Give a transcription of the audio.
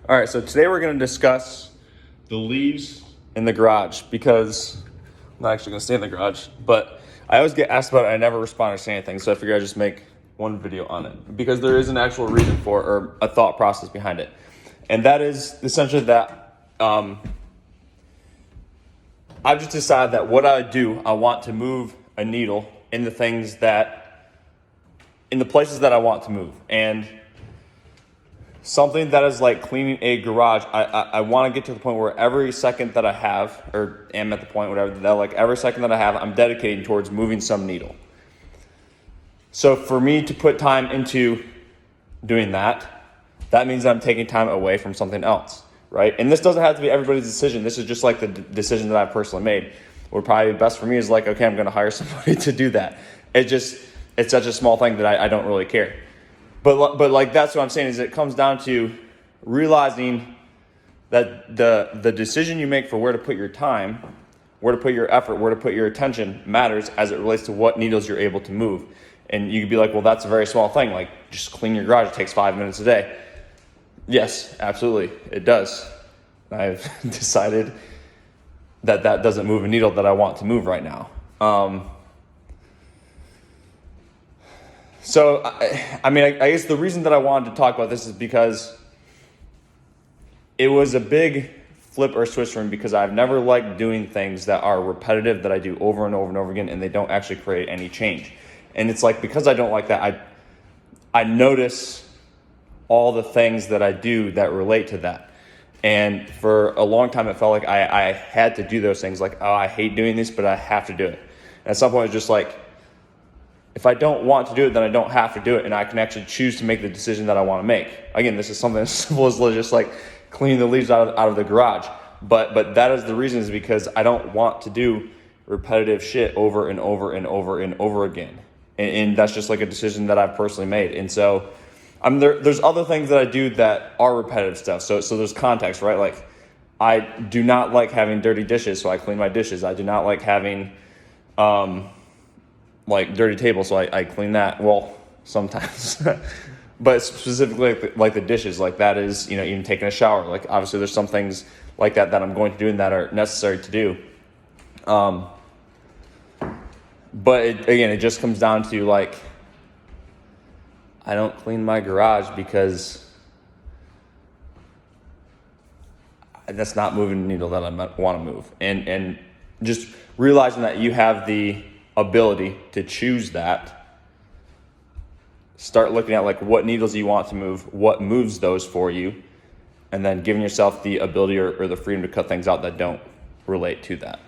All right, so today we're going to discuss the leaves in the garage because I'm not actually going to stay in the garage, but I always get asked about it and I never respond or say anything, so I figured I'd just make one video on it because there is an actual reason for it or a thought process behind it. And that is essentially that I've just decided that what I do, I want to move a needle in the places that I want to move. And something that is like cleaning a garage, I want to get to the point where every second that I have, or am at the point, whatever, that like every second that I have, I'm dedicating towards moving some needle. So for me to put time into doing that means that I'm taking time away from something else, right? And this doesn't have to be everybody's decision. This is just like the decision that I've personally made. What would probably be best for me is like, okay, I'm going to hire somebody to do that. It's such a small thing that I don't really care. But like that's what I'm saying is it comes down to realizing that the decision you make for where to put your time, where to put your effort, where to put your attention matters as it relates to what needles you're able to move. And you could be like, well, that's a very small thing. Like just clean your garage. It takes 5 minutes a day. Yes, absolutely. It does. I've decided that doesn't move a needle that I want to move right now. So, I guess the reason that I wanted to talk about this is because it was a big flip or switch for me because I've never liked doing things that are repetitive that I do over and over and over again and they don't actually create any change. And it's like because I don't like that, I notice all the things that I do that relate to that. And for a long time, it felt like I had to do those things. Like, oh, I hate doing this, but I have to do it. And at some point, it's just like, if I don't want to do it, then I don't have to do it. And I can actually choose to make the decision that I want to make. Again, this is something as simple as just like cleaning the leaves out of the garage. But that is the reason is because I don't want to do repetitive shit over and over and over and over again. And that's just like a decision that I've personally made. And so there's other things that I do that are repetitive stuff. So there's context, right? Like I do not like having dirty dishes, so I clean my dishes. I do not like having like dirty tables, so I clean that. Well, sometimes, but specifically like the dishes, like that is, even taking a shower. Like obviously there's some things like that I'm going to do and that are necessary to do. But it just comes down to like, I don't clean my garage because that's not moving the needle that I want to move. And just realizing that you have the ability to choose that, start looking at like what needles you want to move, what moves those for you, and then giving yourself the ability or the freedom to cut things out that don't relate to that.